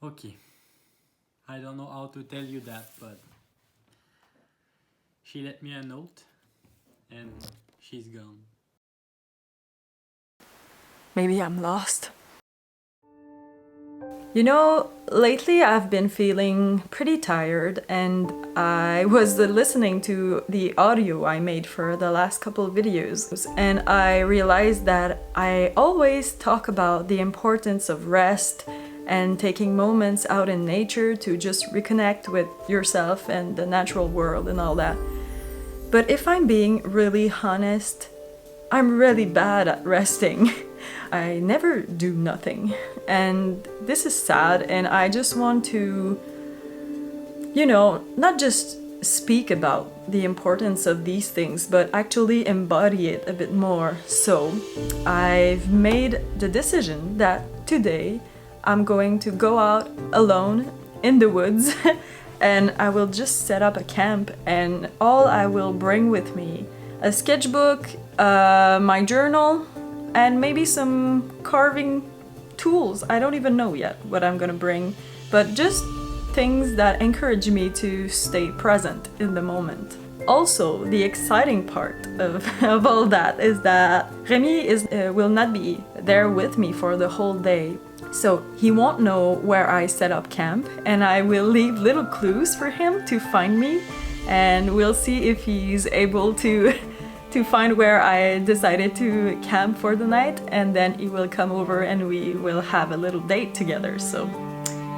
Okay, I don't know how to tell you that, but she left me a note and she's gone. Maybe I'm lost. You know, lately I've been feeling pretty tired, and I was listening to the audio I made for the last couple of videos, and I realized that I always talk about the importance of rest and taking moments out in nature to just reconnect with yourself and the natural world and all that. But if I'm being really honest, I'm really bad at resting. I never do nothing, and this is sad, and I just want to, not just speak about the importance of these things, but actually embody it a bit more. So I've made the decision that today I'm going to go out alone in the woods and I will just set up a camp, and all I will bring with me a sketchbook, my journal, and maybe some carving tools. I don't even know yet what I'm gonna bring, but just things that encourage me to stay present in the moment. Also, the exciting part of all that is that Remi will not be there with me for the whole day. So he won't know where I set up camp, and I will leave little clues for him to find me, and we'll see if he's able to find where I decided to camp for the night, and then he will come over and we will have a little date together. So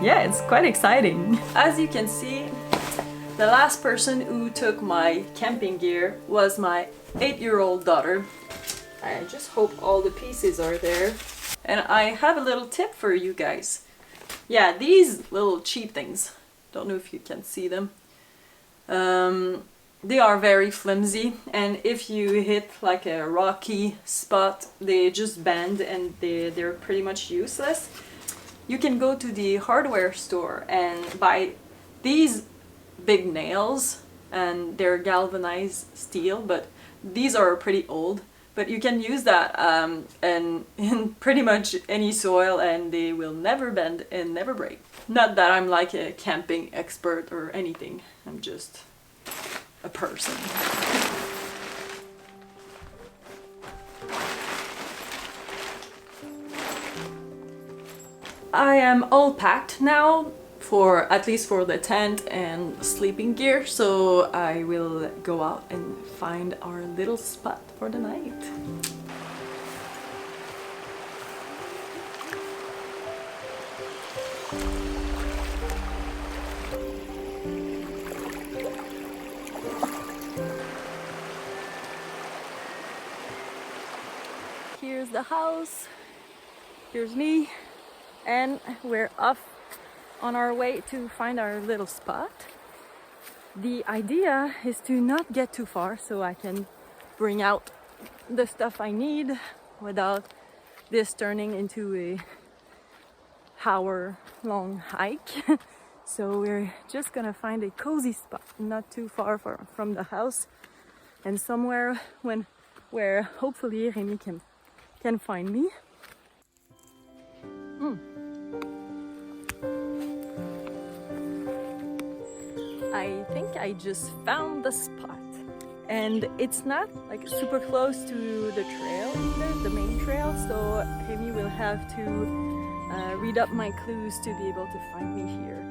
yeah, it's quite exciting. As you can see, the last person who took my camping gear was my 8-year-old daughter. I just hope all the pieces are there. And I have a little tip for you guys. Yeah, these little cheap things, don't know if you can see them. They are very flimsy, and if you hit like a rocky spot, they just bend and they're pretty much useless. You can go to the hardware store and buy these big nails, and they're galvanized steel, but these are pretty old. But you can use that and in pretty much any soil, and they will never bend and never break. Not that I'm like a camping expert or anything, I'm just a person. I am all packed now, at least for the tent and sleeping gear, so I will go out and find our little spot for the night. Here's the house, here's me, and we're off on our way to find our little spot. The idea is to not get too far so I can bring out the stuff I need without this turning into a hour-long hike. So we're just gonna find a cozy spot not too far from the house, and somewhere where hopefully Remi can find me. I think I just found the spot, and it's not like super close to the trail either, the main trail, so Remi will have to read up my clues to be able to find me here.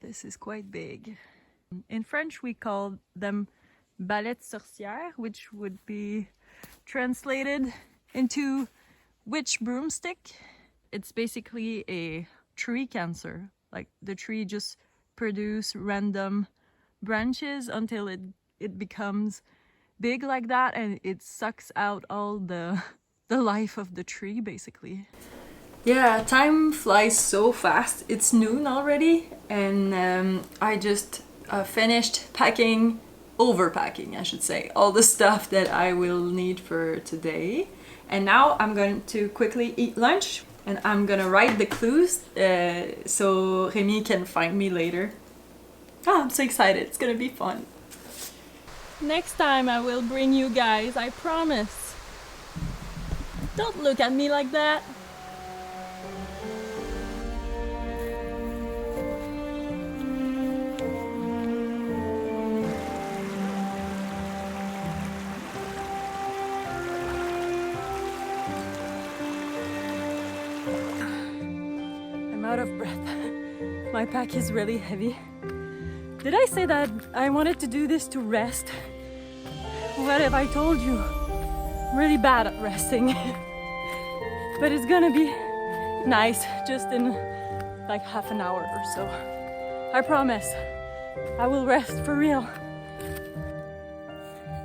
This is quite big. In French we call them balettes sorcières, which would be translated into witch broomstick. It's basically a tree cancer. Like the tree just produces random branches until it becomes big like that, and it sucks out all the life of the tree basically. Yeah, time flies so fast. It's noon already, and I just finished overpacking I should say, all the stuff that I will need for today. And now I'm going to quickly eat lunch. And I'm gonna write the clues so Remi can find me later. Oh, I'm so excited, it's gonna be fun. Next time I will bring you guys, I promise. Don't look at me like that. I'm out of breath. My pack is really heavy. Did I say that I wanted to do this to rest? What have I told you? I'm really bad at resting. But it's gonna be nice just in like half an hour or so. I promise. I will rest for real.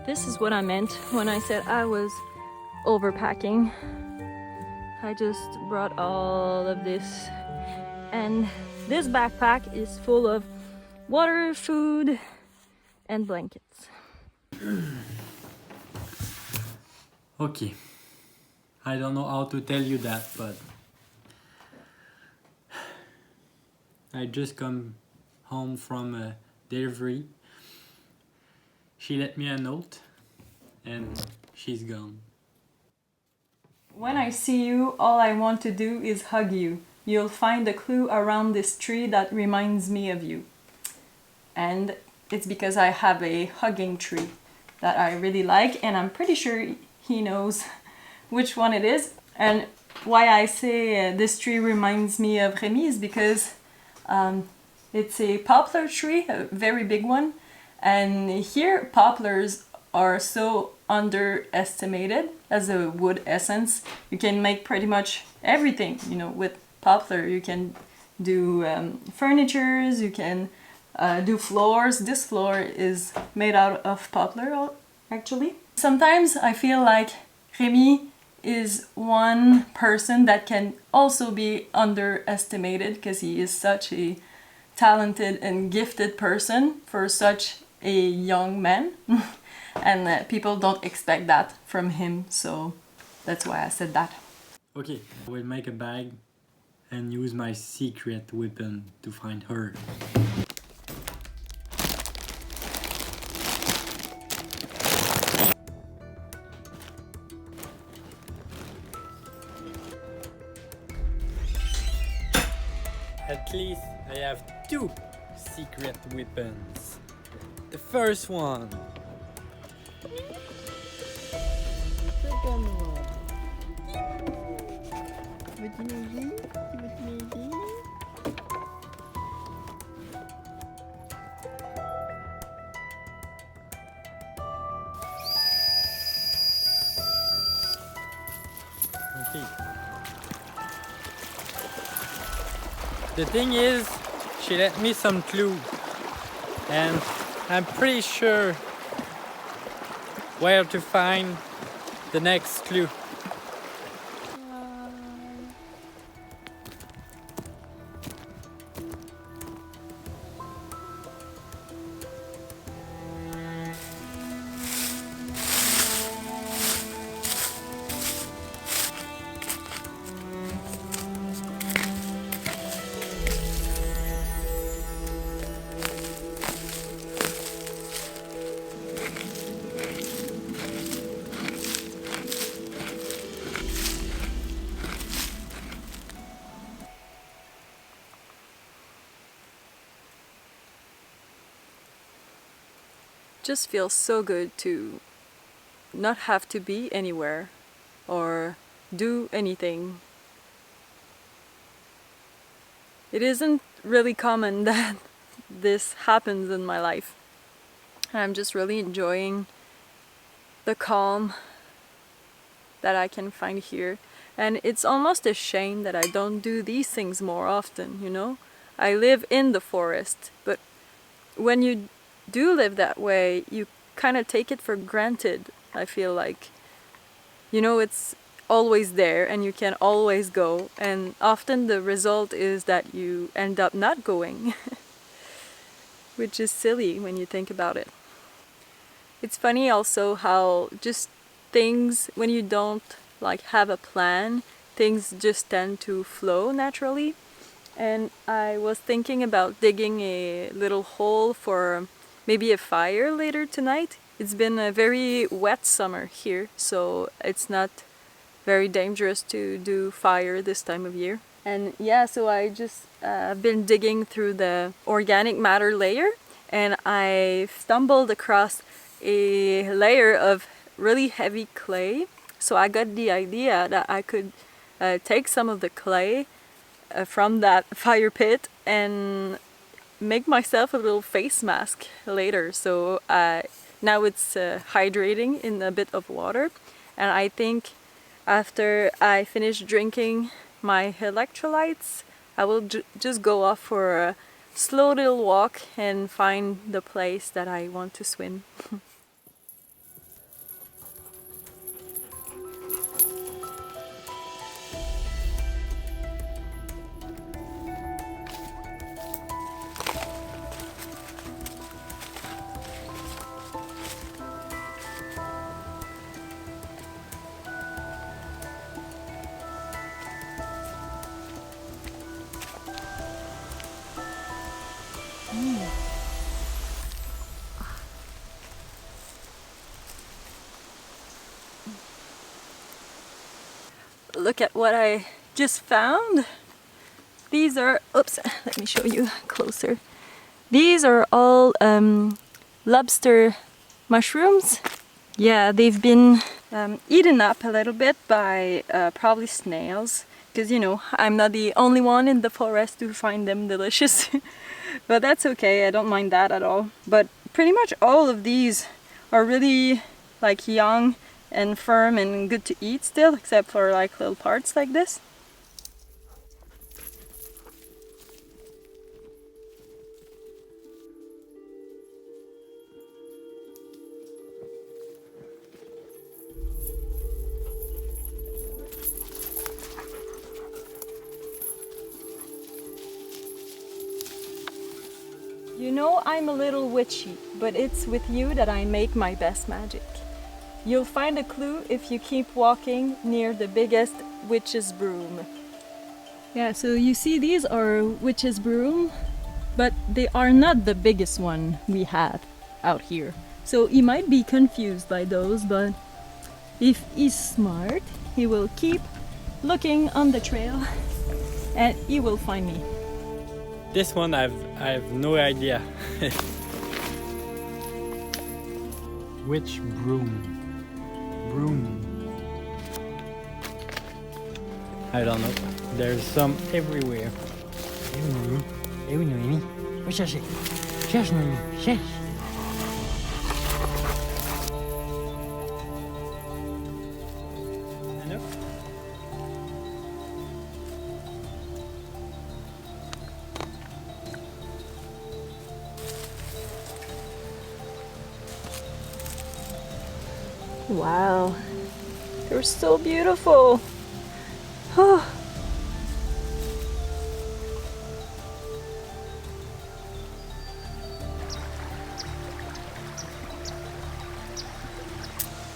This is what I meant when I said I was overpacking. I just brought all of this, and this backpack is full of water, food, and blankets. Okay. I don't know how to tell you that, but I just come home from a delivery. She left me a note and she's gone. When I see you, all I want to do is hug you. You'll find a clue around this tree that reminds me of you. And it's because I have a hugging tree that I really like, and I'm pretty sure he knows which one it is. And why I say this tree reminds me of Remi is because it's a poplar tree, a very big one. And here poplars are so underestimated as a wood essence. You can make pretty much everything, you know, with poplar. You can do furnitures, you can do floors. This floor is made out of poplar, actually. Sometimes I feel like Remi is one person that can also be underestimated because he is such a talented and gifted person for such a young man. And people don't expect that from him, so that's why I said that. Okay, I will make a bag and use my secret weapon to find her. At least I have 2 secret weapons. The first one. Second one. Okay. The thing is, she left me some clues, and I'm pretty sure where to find the next clue. Just feels so good to not have to be anywhere or do anything. It isn't really common that this happens in my life. I'm just really enjoying the calm that I can find here. And it's almost a shame that I don't do these things more often, you know? I live in the forest, but when you do live that way, you kind of take it for granted, I feel like. You know, it's always there and you can always go, and often the result is that you end up not going, which is silly when you think about it. It's funny also how just things, when you don't like have a plan, things just tend to flow naturally. And I was thinking about digging a little hole for maybe a fire later tonight. It's been a very wet summer here, so it's not very dangerous to do fire this time of year. And yeah, so I just I've been digging through the organic matter layer, and I stumbled across a layer of really heavy clay. So I got the idea that I could take some of the clay from that fire pit and make myself a little face mask later. So now it's hydrating in a bit of water, and I think after I finish drinking my electrolytes, I will just go off for a slow little walk and find the place that I want to swim. Look at what I just found. These are, oops, let me show you closer. These are all lobster mushrooms. Yeah, they've been eaten up a little bit by probably snails, because you know, I'm not the only one in the forest to find them delicious. But that's okay, I don't mind that at all. But pretty much all of these are really like young and firm and good to eat still, except for like little parts like this. You know I'm a little witchy, but it's with you that I make my best magic. You'll find a clue if you keep walking near the biggest witch's broom. Yeah, so you see these are witch's broom, but they are not the biggest one we have out here. So he might be confused by those, but if he's smart, he will keep looking on the trail and he will find me. This one I have no idea. Which broom? I don't know. There's some everywhere. Eh oui, Noémie. Va chercher. Cherche, Noémie. Cherche. Wow, they're so beautiful.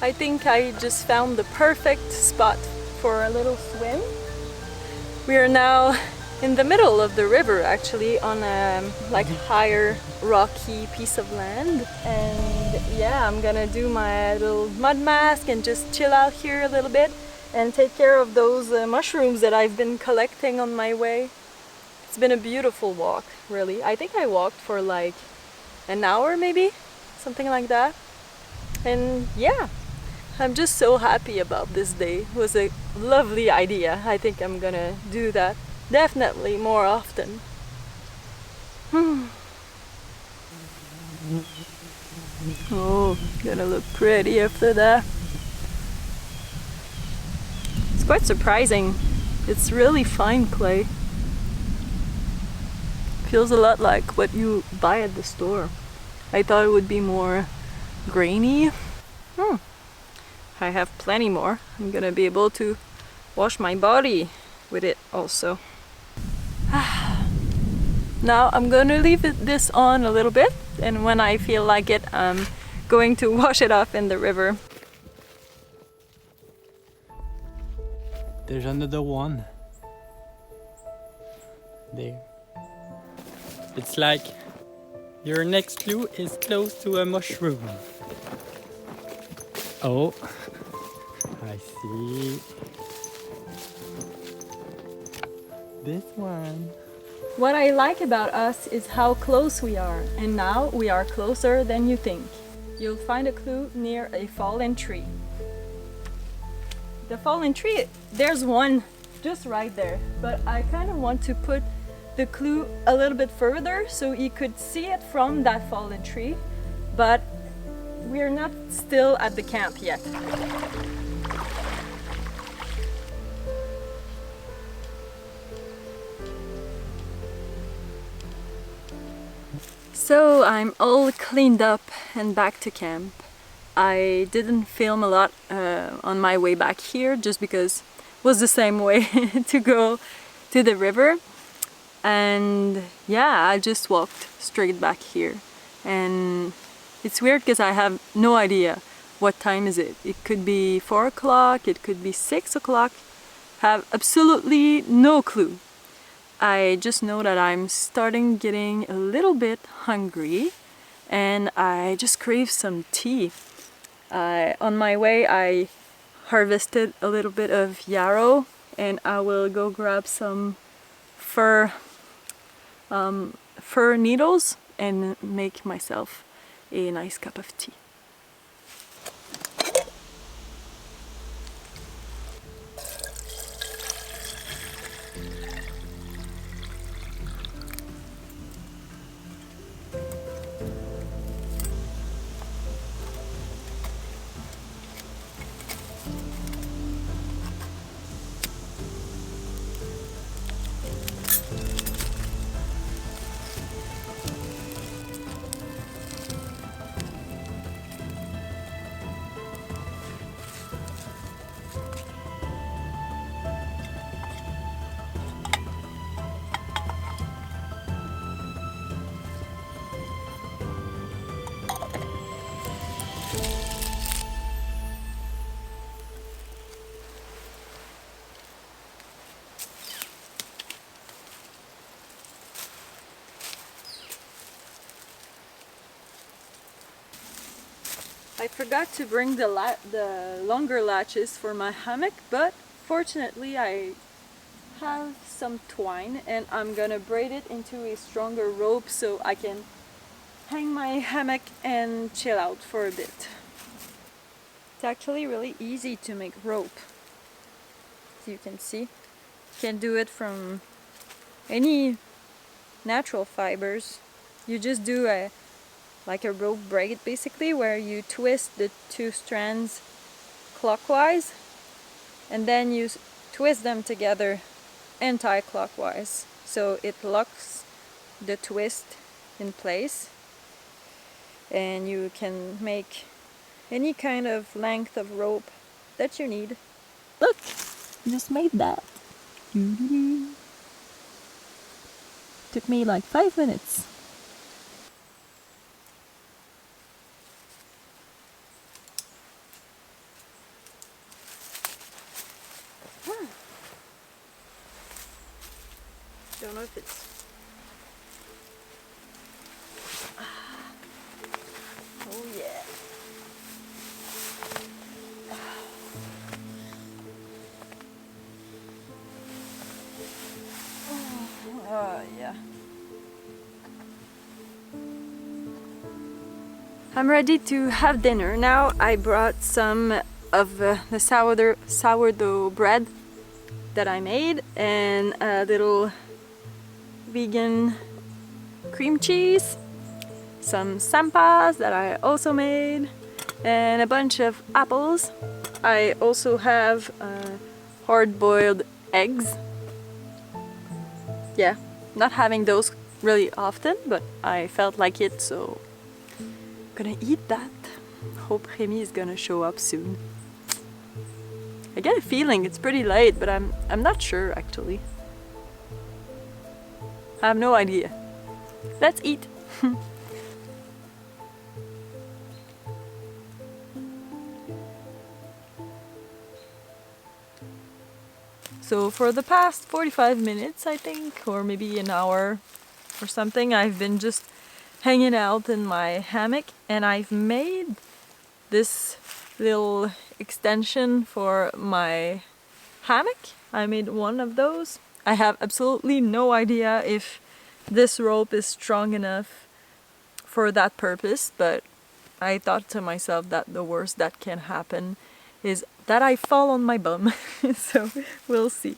I think I just found the perfect spot for a little swim. We are now in the middle of the river, actually, on a like higher rocky piece of land, and yeah, I'm gonna do my little mud mask and just chill out here a little bit and take care of those mushrooms that I've been collecting on my way. It's been a beautiful walk, really. I think I walked for like an hour maybe, something like that. And yeah, I'm just so happy about this day. It was a lovely idea. I think I'm gonna do that definitely more often. Oh, gonna look pretty after that. It's quite surprising. It's really fine clay. Feels a lot like what you buy at the store. I thought it would be more grainy. I have plenty more. I'm gonna be able to wash my body with it also. Now I'm gonna leave this on a little bit, and when I feel like it, I'm going to wash it off in the river. There's another one. There. It's like your next clue is close to a mushroom. Oh, I see. This one. What I like about us is how close we are, and now we are closer than you think. You'll find a clue near a fallen tree. The fallen tree, there's one just right there, but I kind of want to put the clue a little bit further so you could see it from that fallen tree, but we're not still at the camp yet. So I'm all cleaned up and back to camp. I didn't film a lot on my way back here just because it was the same way to go to the river. And yeah, I just walked straight back here. And it's weird because I have no idea what time is it. It could be 4 o'clock, it could be 6 o'clock. Have absolutely no clue. I just know that I'm starting getting a little bit hungry and I just crave some tea. On my way I harvested a little bit of yarrow and I will go grab some fir needles and make myself a nice cup of tea. I forgot to bring the longer latches for my hammock, but fortunately I have some twine and I'm gonna braid it into a stronger rope so I can hang my hammock and chill out for a bit. It's actually really easy to make rope, as you can see. You can do it from any natural fibers. You just do like a rope braid basically, where you twist the 2 strands clockwise and then you twist them together anti-clockwise so it locks the twist in place, and you can make any kind of length of rope that you need. Look, just made that. Took me like 5 minutes. Don't know if it's... Oh yeah. Yeah. I'm ready to have dinner now. I brought some of the sourdough bread that I made and a little vegan cream cheese, some sampas that I also made, and a bunch of apples. I also have hard-boiled eggs. Yeah, not having those really often, but I felt like it, so I'm gonna eat that. Hope Remi is gonna show up soon. I get a feeling it's pretty late, but I'm not sure actually. I have no idea. Let's eat. So for the past 45 minutes, I think, or maybe an hour or something, I've been just hanging out in my hammock, and I've made this little extension for my hammock. I made one of those. I have absolutely no idea if this rope is strong enough for that purpose, but I thought to myself that the worst that can happen is that I fall on my bum. So we'll see.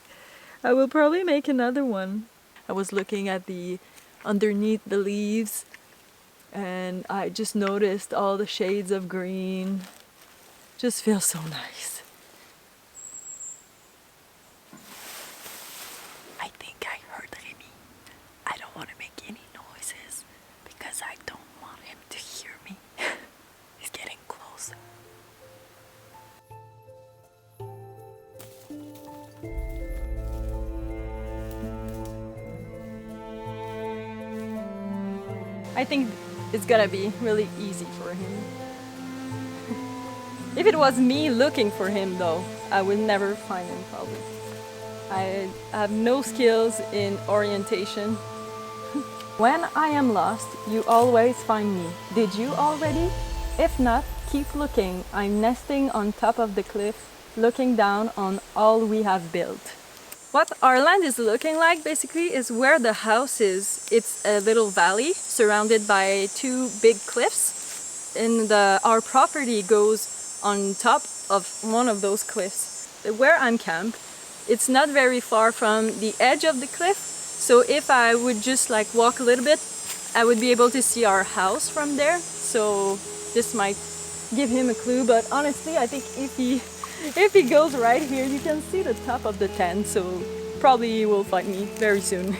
I will probably make another one. I was looking at the underneath the leaves and I just noticed all the shades of green. Just feels so nice. I think I heard Remi. I don't want to make any noises because I don't want him to hear me. He's getting close. I think it's gonna be really easy for him. If it was me looking for him though, I would never find him probably. I have no skills in orientation. When I am lost, you always find me. Did you already? If not, keep looking. I'm nesting on top of the cliff, looking down on all we have built. What our land is looking like basically is where the house is. It's a little valley surrounded by two big cliffs, and our property goes on top of one of those cliffs. Where I'm camped, it's not very far from the edge of the cliff, so if I would just like walk a little bit, I would be able to see our house from there. So this might give him a clue, but honestly I think if he goes right here, you can see the top of the tent, so probably he will find me very soon.